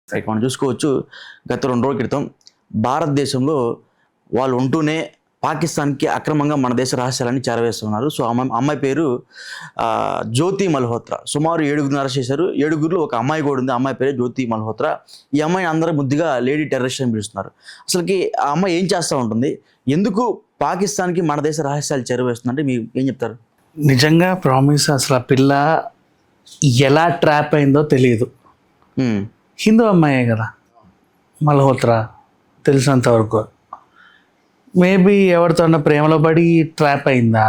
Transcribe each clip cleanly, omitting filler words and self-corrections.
మనం చూసుకోవచ్చు గత 2 రోజుల క్రితం భారతదేశంలో వాళ్ళు ఉంటూనే పాకిస్తాన్కి అక్రమంగా మన దేశ రహస్యాలని చేరవేస్తున్నారు. సో అమ్మాయి పేరు జ్యోతి మల్హోత్రా. సుమారు 7గురిని అరెస్ట్ చేశారు. 7గురిలో ఒక అమ్మాయి కూడా ఉంది. అమ్మాయి పేరు జ్యోతి మల్హోత్రా. ఈ అమ్మాయిని అందరూ ముద్దుగా లేడీ టెర్రరిస్ట్ అని పిలుస్తున్నారు. అసలుకి ఆ అమ్మాయి ఏం చేస్తూ ఉంటుంది, ఎందుకు పాకిస్తాన్కి మన దేశ రహస్యాలు చేరవేస్తుందంటే మీరు ఏం చెప్తారు? నిజంగా ప్రామిస్ అసలు ఆ పిల్ల ఎలా ట్రాప్ అయిందో తెలియదు. హిందూ అమ్మాయే కదా మల్హోత్రా, తెలిసినంత వరకు. మేబీ ఎవరితో ప్రేమలో పడి ట్రాప్ అయిందా?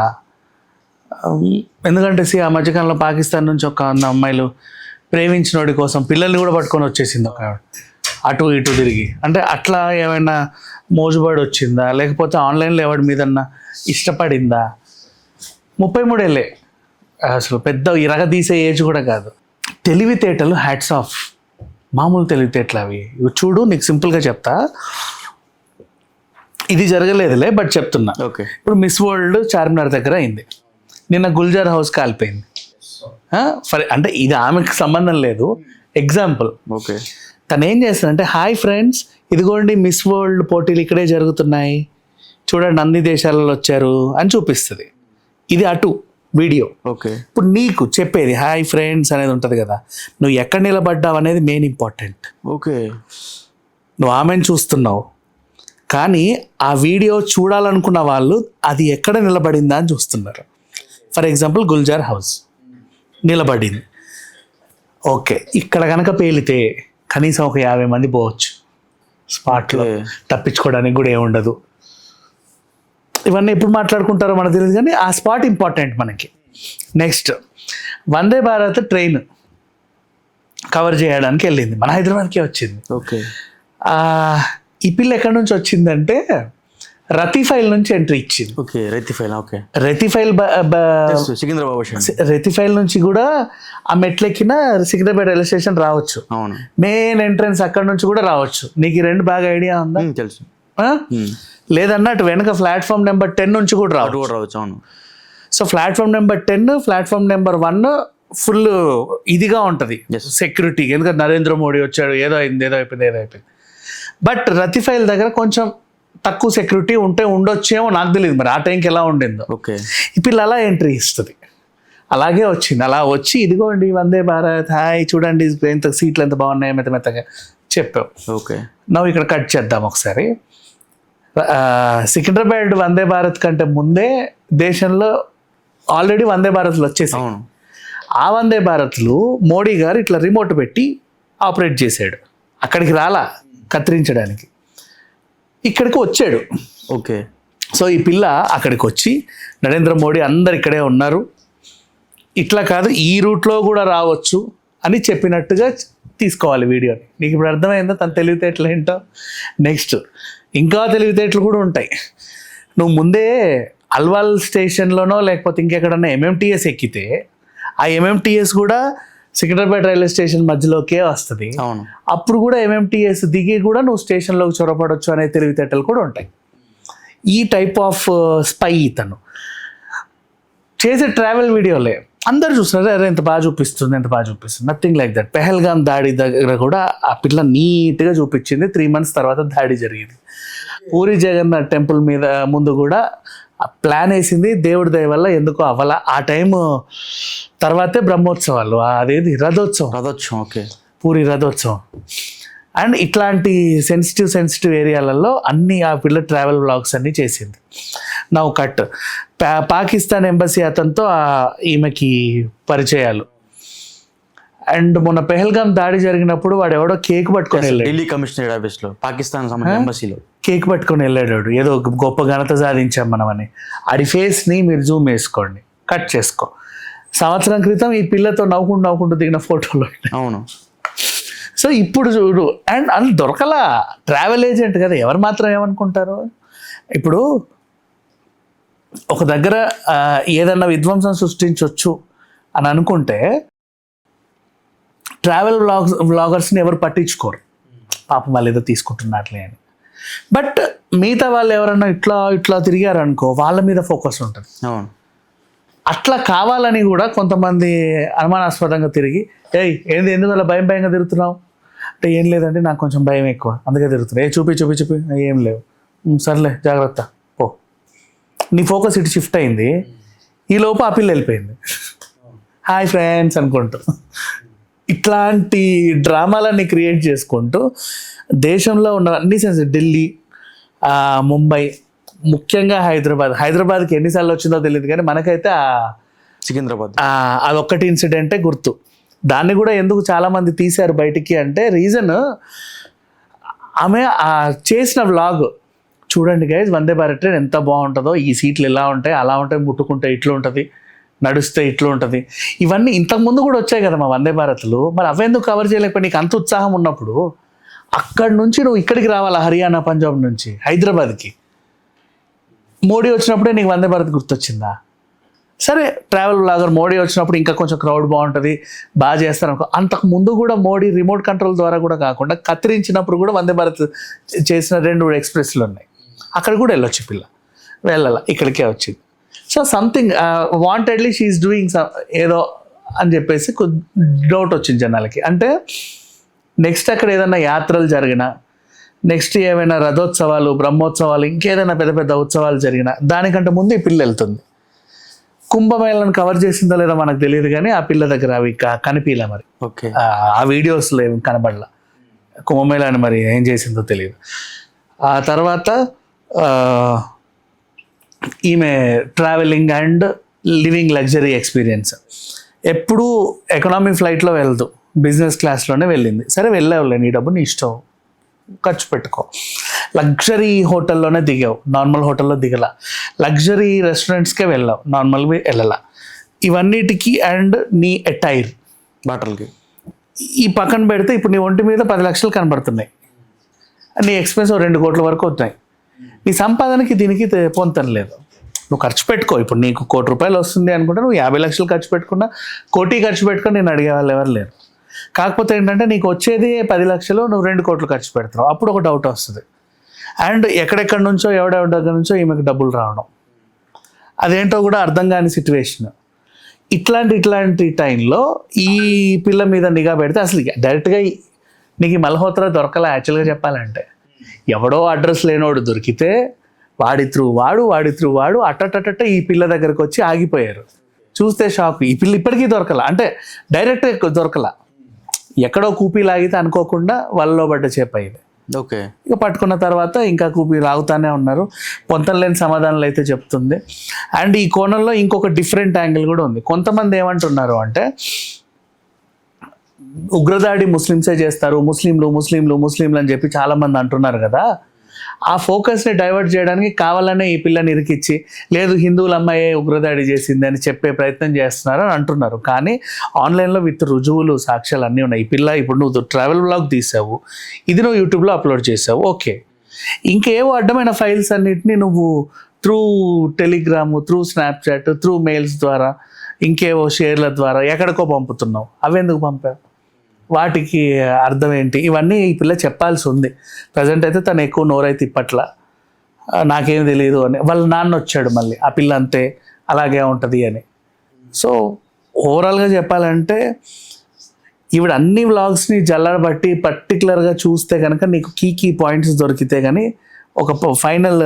ఎందుకంటే ఆ మధ్యకాలంలో పాకిస్తాన్ నుంచి ఒక 100 అమ్మాయిలు ప్రేమించినోడి కోసం పిల్లల్ని కూడా పట్టుకొని వచ్చేసింది ఒక అటు ఇటు తిరిగి. అంటే అట్లా ఏమైనా మోజుబడి వచ్చిందా, లేకపోతే ఆన్లైన్లో ఎవరి మీదన్నా ఇష్టపడిందా? 33 ఏళ్ళే, అసలు పెద్ద ఇరగదీసే ఏజ్ కూడా కాదు. తెలివితేటలు హ్యాట్స్ ఆఫ్, మామూలు తెలివితేటలు అవి. చూడు, నీకు సింపుల్గా చెప్తా, ఇది జరగలేదులే బట్ చెప్తున్నా. ఓకే, ఇప్పుడు మిస్ వరల్డ్ చార్మినార్ దగ్గర అయింది, నిన్న గుల్జార్ హౌస్ కాలిపోయింది. అంటే ఇది ఆమెకు సంబంధం లేదు, ఎగ్జాంపుల్. ఓకే, తను ఏం చేస్తానంటే, హాయ్ ఫ్రెండ్స్, ఇదిగోండి మిస్ వరల్డ్ పోటీలు ఇక్కడే జరుగుతున్నాయి, చూడండి అన్ని దేశాలలో వచ్చారు అని చూపిస్తుంది. ఇది అటు వీడియో. ఓకే, ఇప్పుడు నీకు చెప్పేది హాయ్ ఫ్రెండ్స్ అనేది ఉంటుంది కదా, నువ్వు ఎక్కడ నిలబడ్డావు అనేది మెయిన్ ఇంపార్టెంట్. ఓకే, నువ్వు ఆమెను చూస్తున్నావు, కానీ ఆ వీడియో చూడాలనుకున్న వాళ్ళు అది ఎక్కడ నిలబడిందా అని చూస్తున్నారు. ఫర్ ఎగ్జాంపుల్ గుల్జార్ హౌస్ నిలబడింది, ఓకే, ఇక్కడ కనుక పేలితే కనీసం ఒక 50 మంది పోవచ్చు స్పాట్లో, తప్పించుకోవడానికి కూడా ఏముండదు. ఇవన్నీ ఎప్పుడు మాట్లాడుకుంటారో మనకు తెలియదు, కానీ ఆ స్పాట్ ఇంపార్టెంట్ మనకి. Next, Vande Bharat train cover చేయడానికి వెళ్ళింది, మన హైదరాబాద్కే వచ్చింది. ఓకే, ఈ పిల్ల ఎక్కడి నుంచి వచ్చిందంటే రతిఫైల్ నుంచి ఎంట్రీ ఇచ్చింది. ఓకే, రతిఫైల్. ఓకే, రతిఫైల్ రతిఫైల్ నుంచి కూడా ఆ మెట్లెక్కిన సికింద్రాబాద్ రైల్వే స్టేషన్ రావచ్చు. అవును, మెయిన్ ఎంట్రన్స్ అక్కడ నుంచి కూడా రావచ్చు. నీకు ఈ 2 బాగా ఐడియా ఉందా? తెలుసు. లేదన్నా అటు వెనక ప్లాట్ఫామ్ నెంబర్ 10 నుంచి కూడా రావచ్చు. అవును. So platform number 10, platform number 1 full ఇదిగా ఉంటుంది సెక్యూరిటీ, ఎందుకంటే నరేంద్ర మోడీ వచ్చాడు, ఏదో అయిపోయింది. బట్ రతిఫైల్ దగ్గర కొంచెం తక్కువ సెక్యూరిటీ ఉండొచ్చేమో, నాకు తెలియదు మరి ఆ టైంకి ఎలా ఉండిందో. ఓకే, ఈ పిల్ల అలా ఎంట్రీ ఇస్తుంది. అలాగే వచ్చింది, అలా వచ్చి ఇదిగోండి వందే భారత్, హాయ్ చూడండి ఎంత సీట్లు ఎంత బాగున్నాయి, మెత్తగా చెప్పావు. ఓకే, నువ్వు ఇక్కడ కట్ చేద్దాం ఒకసారి. సికింద్రాబాద్ వందే భారత్ కంటే ముందే దేశంలో ఆల్రెడీ వందే భారత్లు వచ్చేసాయి. అవును. ఆ వందే భారత్లు మోడీ గారు ఇట్లా రిమోట్ పెట్టి ఆపరేట్ చేశాడు. అక్కడికి రాలా కత్తిరించడానికి, ఇక్కడికి వచ్చాడు. ఓకే, సో ఈ పిల్ల అక్కడికి వచ్చి నరేంద్ర మోడీ అందరు ఇక్కడే ఉన్నారు, ఇట్లా కాదు ఈ రూట్లో కూడా రావచ్చు అని చెప్పినట్టుగా తీసుకోవాలి వీడియోని. నీకు ఇప్పుడు అర్థమైందా తన తెలివితేటలు ఏంటో? నెక్స్ట్ ఇంకా తెలివితేటలు కూడా ఉంటాయి. నువ్వు ముందే అల్వాల్ స్టేషన్లోనో లేకపోతే ఇంకెక్కడన్నా ఎంఎంటీఎస్ ఎక్కితే ఆ ఎంఎంటీఎస్ కూడా సికింద్రాబాద్ రైల్వే స్టేషన్ మధ్యలోకే వస్తుంది. అవును. అప్పుడు కూడా ఎంఎంటీఎస్ దిగి కూడా నువ్వు స్టేషన్లోకి చొరపడవచ్చు అనే తెలివితేటలు కూడా ఉంటాయి. ఈ టైప్ ఆఫ్ స్పై ఇతను చేసే ట్రావెల్ వీడియోలే అందరు చూస్తున్నారు, అరే ఎంత బాగా చూపిస్తుంది. Nothing like that. పెహల్గాం దాడి దగ్గర కూడా ఆ పిల్ల నీట్గా చూపించింది. 3 months తర్వాత దాడి జరిగింది. పూరి జగన్నాథ్ టెంపుల్ మీద ముందు కూడా ప్లాన్ వేసింది, దేవుడి దయ వల్ల ఎందుకో అవ్వాల. ఆ టైం తర్వాతే బ్రహ్మోత్సవాలు, అదేది రథోత్సవం. ఓకే, పూరి రథోత్సవం. అండ్ ఇట్లాంటి సెన్సిటివ్ ఏరియాలలో అన్ని ఆ పిల్ల ట్రావెల్ వ్లాగ్స్ అన్నీ చేసింది. నౌ కట్, పాకిస్తాన్ ఎంబసీ అతనితో ఈమెకి పరిచయాలు. అండ్ మొన్న పెహల్గాం దాడి జరిగినప్పుడు వాడు ఎవడో కేక్ పట్టుకొని వెళ్ళాడు, ఢిల్లీ కమిషనరేట్ ఆఫీస్లో పాకిస్తాన్ ఎంబసీలో కేక్ పట్టుకొని వెళ్ళాడు, ఏదో గొప్ప ఘనత సాధించాం మనమని. ఆడి ఫేస్ని మీరు జూమ్ వేసుకోండి, కట్ చేసుకో. సంవత్సరం క్రితం ఈ పిల్లతో నవ్వుకుంటూ దిగిన ఫోటోలు. అవును. సో ఇప్పుడు చూడు, అండ్ అది దొరకలా. ట్రావెల్ ఏజెంట్ కదా, ఎవరు మాత్రం ఏమనుకుంటారు. ఇప్పుడు ఒక దగ్గర ఏదన్నా విధ్వంసం సృష్టించవచ్చు అని అనుకుంటే ట్రావెల్ వ్లాగర్స్ని ఎవరు పట్టించుకోరు, పాపం వాళ్ళు ఏదో తీసుకుంటున్నట్లే అని. బట్ మిగతా వాళ్ళు ఎవరన్నా ఇట్లా తిరిగారనుకో, వాళ్ళ మీద ఫోకస్ ఉంటుంది. అట్లా కావాలని కూడా కొంతమంది అనుమానాస్పదంగా తిరిగి, ఎందుకు అలా భయంగా తిరుగుతున్నావు అంటే ఏం లేదంటే నాకు కొంచెం భయం ఎక్కువ, అందుకే తిరుగుతుంది. చూపి చూపి చూపి, ఏం లేవు, సర్లే జాగ్రత్త పో. నీ ఫోకస్ ఇటు షిఫ్ట్ అయింది, ఈ లోపు ఆ పిల్ల వెళ్ళిపోయింది, హాయ్ ఫ్రెండ్స్ అనుకుంటూ. ఇట్లాంటి డ్రామాలన్నీ క్రియేట్ చేసుకుంటూ దేశంలో ఉన్న అన్ని సెన్స్, ఢిల్లీ, ముంబై, ముఖ్యంగా హైదరాబాద్కి ఎన్నిసార్లు వచ్చిందో తెలియదు కానీ మనకైతే సికింద్రాబాద్ అదొక్కటి ఇన్సిడెంటే గుర్తు. దాన్ని కూడా ఎందుకు చాలామంది తీశారు బయటికి అంటే రీజన్, ఆమె చేసిన వ్లాగ్ చూడండి గైజ్, వందే భారత్ ట్రైన్ ఎంత బాగుంటుందో, ఈ సీట్లు ఇలా ఉంటాయి అలా ఉంటాయి, ముట్టుకుంటే ఇట్లా ఉంటుంది, నడుస్తే ఇట్లా ఉంటుంది. ఇవన్నీ ఇంతకుముందు కూడా వచ్చాయి కదా మా వందే భారత్లు, మరి అవెందుకు కవర్ చేయలేకపోయి? నీకు అంత ఉత్సాహం ఉన్నప్పుడు అక్కడి నుంచి నువ్వు ఇక్కడికి రావాలా, హర్యానా పంజాబ్ నుంచి హైదరాబాద్కి. మోడీ వచ్చినప్పుడే నీకు వందే భారత్ గుర్తొచ్చిందా? సరే ట్రావెల్ బ్లాగర్ మోడీ వచ్చినప్పుడు ఇంకా కొంచెం క్రౌడ్ బాగుంటుంది, బాగా చేస్తారు అనుకో. అంతకు ముందు కూడా మోడీ రిమోట్ కంట్రోల్ ద్వారా కూడా కాకుండా కత్తిరించినప్పుడు కూడా వందే భారత్ చేసిన 2 ఎక్స్ప్రెస్లు ఉన్నాయి, అక్కడ కూడా వెళ్ళొచ్చు పిల్ల, వెళ్ళాల ఇక్కడికే వచ్చింది. So something wantedly she's doing ఏదో అని చెప్పేసి డౌట్ వచ్చింది జనాలకి. అంటే నెక్స్ట్ అక్కడ ఏదైనా యాత్రలు జరిగినా, నెక్స్ట్ ఏమైనా రథోత్సవాలు, బ్రహ్మోత్సవాలు, ఇంకేదైనా పెద్ద పెద్ద ఉత్సవాలు జరిగినా దానికంటే ముందు ఈ పిల్ల వెళ్తుంది. కుంభమేళను కవర్ చేసిందో లేదో మనకు తెలియదు కానీ ఆ పిల్ల దగ్గర అవి కనిపించలే మరి. ఓకే, ఆ వీడియోస్లో ఏమి కనబడలా, కుంభమేళాని మరి ఏం చేసిందో తెలియదు. ఆ తర్వాత ఈమె travelling and living luxury experience. ఎప్పుడూ ఎకనామీ ఫ్లైట్లో వెళ్తూ బిజినెస్ క్లాస్లోనే వెళ్ళింది. సరే వెళ్ళావులే, నీ డబ్బు నీ ఇష్టం, ఖర్చు పెట్టుకో. లగ్జరీ హోటల్లోనే దిగావు, నార్మల్ హోటల్లో దిగల. లగ్జరీ రెస్టారెంట్స్కే వెళ్ళావు, నార్మల్గా వెళ్ళాల. ఇవన్నిటికీ అండ్ నీ అటైర్, బట్టలకి ఈ పక్కన పెడితే ఇప్పుడు నీ ఒంటి మీద 10 లక్షలు కనబడుతున్నాయి, నీ ఎక్స్పెన్స్ 2 కోట్ల వరకు అవుతున్నాయి. నీ సంపాదనకి దీనికి పొంతం లేదు. నువ్వు ఖర్చు పెట్టుకో, ఇప్పుడు నీకు 1 కోటి రూపాయలు వస్తుంది అనుకుంటే నువ్వు 50 లక్షలు ఖర్చు పెట్టుకున్నా, 1 కోటి ఖర్చు పెట్టుకుని నేను అడిగే వాళ్ళు ఎవరు లేరు. కాకపోతే ఏంటంటే నీకు వచ్చేది 10 లక్షలు, నువ్వు 2 కోట్లు ఖర్చు పెడతావు, అప్పుడు ఒక డౌట్ వస్తుంది. అండ్ ఎక్కడెక్కడి నుంచో ఎవడెవరి దగ్గర నుంచో ఈమెకు డబ్బులు రావడం, అదేంటో కూడా అర్థం కాని సిచ్యువేషన్. ఇట్లాంటి టైంలో ఈ పిల్ల మీద నిఘా పెడితే అసలు డైరెక్ట్గా నీకు ఈ మల్హోత్రా దొరకలే. యాక్చువల్గా చెప్పాలంటే ఎవడో అడ్రస్ లేనోడు దొరికితే వాడి త్రూ వాడు అట్టటట్ట ఈ పిల్ల దగ్గరకు వచ్చి ఆగిపోయారు. చూస్తే షాక్, ఈ పిల్ల ఇప్పటికీ దొరకల, అంటే డైరెక్ట్ దొరకల, ఎక్కడో కూపీ లాగితే అనుకోకుండా వాళ్ళలో పడ్డ చేప ఇది. ఓకే, ఇక పట్టుకున్న తర్వాత ఇంకా కూపీ లాగుతానే ఉన్నారు, పొంతం లేని సమాధానాలు అయితే చెప్తుంది. అండ్ ఈ కోణంలో ఇంకొక డిఫరెంట్ యాంగిల్ కూడా ఉంది. కొంతమంది ఏమంటున్నారు అంటే ఉగ్రదాడి ముస్లిమ్సే చేస్తారు, ముస్లింలు అని చెప్పి చాలామంది అంటున్నారు కదా. ఆ ఫోకస్ని డైవర్ట్ చేయడానికి కావాలనే ఈ పిల్లని ఇరికిచ్చి, లేదు హిందువుల అమ్మాయే ఉగ్రదాడి చేసింది అని చెప్పే ప్రయత్నం చేస్తున్నారు అని అంటున్నారు. కానీ ఆన్లైన్లో విత్ రుజువులు, సాక్ష్యాలు అన్నీ ఉన్నాయి. ఈ పిల్ల ఇప్పుడు నువ్వు ట్రావెల్ బ్లాగ్ తీసావు, ఇది నువ్వు యూట్యూబ్లో అప్లోడ్ చేసావు, ఓకే. ఇంకేవో అడ్డమైన ఫైల్స్ అన్నిటినీ నువ్వు through Telegram, through Snapchat, through mails ద్వారా, ఇంకేవో షేర్ల ద్వారా ఎక్కడికో పంపుతున్నావు. అవెందుకు పంపావు? వాటికి అర్థం ఏంటి? ఇవన్నీ ఈ పిల్ల చెప్పాల్సి ఉంది. ప్రజెంట్ అయితే తను ఎక్కువ నోరైతే ఇప్పట్ల, నాకేం తెలియదు అని. వాళ్ళ నాన్న వచ్చాడు మళ్ళీ, ఆ పిల్ల అంతే అలాగే ఉంటుంది అని. సో ఓవరాల్గా చెప్పాలంటే ఈవిడ అన్ని వ్లాగ్స్ని జల్లడబట్టి పర్టికులర్గా చూస్తే కనుక నీకు కీ పాయింట్స్ దొరికితే కానీ ఒక ఫైనల్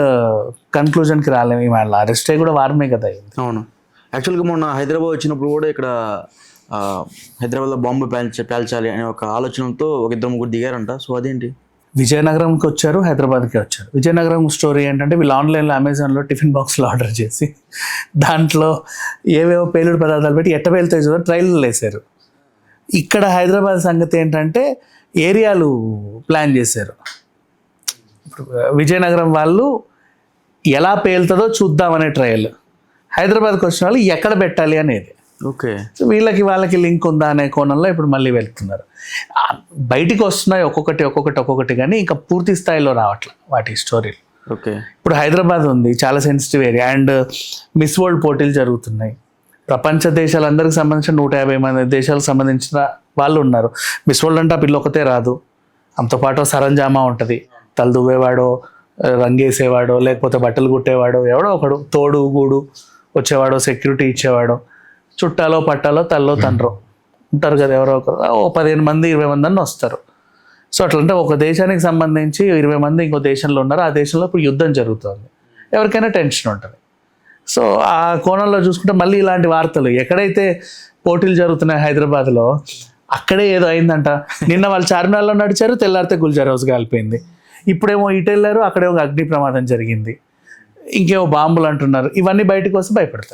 కన్క్లూజన్కి రాలేము. ఇవాళ అరెస్టే కూడా వారమే కదా. అవును, యాక్చువల్గా మొన్న హైదరాబాద్ వచ్చినప్పుడు కూడా ఇక్కడ హైదరాబాద్లో బాంబు పేల్చాలి అనే ఒక ఆలోచనతో ఒక 2-3 దిగారంట. సో అదేంటి? విజయనగరంకి వచ్చారు, హైదరాబాద్కి వచ్చారు. విజయనగరం స్టోరీ ఏంటంటే వీళ్ళు ఆన్లైన్లో అమెజాన్లో టిఫిన్ బాక్స్లో ఆర్డర్ చేసి దాంట్లో ఏవేవో పేలుడు పదార్థాలు పెట్టి ఎట్ట పేలుతాయి చూడ ట్రైల్లో వేశారు. ఇక్కడ హైదరాబాద్ సంగతి ఏంటంటే ఏరియాలు ప్లాన్ చేశారు. ఇప్పుడు విజయనగరం వాళ్ళు ఎలా పేలుతుందో చూద్దామనే ట్రయల్, హైదరాబాద్కి వచ్చిన వాళ్ళు ఎక్కడ పెట్టాలి అనేది. ఓకే, సో వాళ్ళకి లింక్ ఉందా అనే కోణంలో ఇప్పుడు మళ్ళీ వెళ్తున్నారు. బయటికి వస్తున్నాయి ఒక్కొక్కటి కానీ ఇంకా పూర్తి స్థాయిలో రావట్లే వాటి స్టోరీలు. ఓకే, ఇప్పుడు హైదరాబాద్ ఉంది, చాలా sensitive area. And miss world పోటీలు జరుగుతున్నాయి. ప్రపంచ దేశాలందరికి సంబంధించిన 150 మంది దేశాలకు సంబంధించిన వాళ్ళు ఉన్నారు. మిస్ వరల్డ్ అంటే ఆ పిల్ల ఒకతే రాదు, అంతోపాటు సరంజామా ఉంటుంది. తల దువ్వేవాడో, రంగేసేవాడో, లేకపోతే బట్టలు కుట్టేవాడో, ఎవడో ఒకడు తోడు గూడు వచ్చేవాడో, సెక్యూరిటీ ఇచ్చేవాడో, చుట్టాలో పట్టాలో తల్లో తండ్రో ఉంటారు కదా, ఎవరో ఒకరు 15 మంది 20 మంది అని వస్తారు. సో అట్లంటే ఒక దేశానికి సంబంధించి 20 మంది ఇంకో దేశంలో ఉన్నారు, ఆ దేశంలో ఇప్పుడు యుద్ధం జరుగుతుంది, ఎవరికైనా టెన్షన్ ఉంటుంది. సో ఆ కోణంలో చూసుకుంటే మళ్ళీ ఇలాంటి వార్తలు ఎక్కడైతే పోటీలు జరుగుతున్నాయి హైదరాబాద్లో అక్కడే ఏదో అయిందంట. నిన్న వాళ్ళు చార్మినార్లో నడిచారు, తెల్లారితే గుల్జార్ హౌస్ కాలిపోయింది. ఇప్పుడేమో ఇటు వెళ్ళారు, అక్కడేమో అగ్ని ప్రమాదం జరిగింది, ఇంకేమో బాంబులు అంటున్నారు. ఇవన్నీ బయటకు వస్తే భయపడతారు.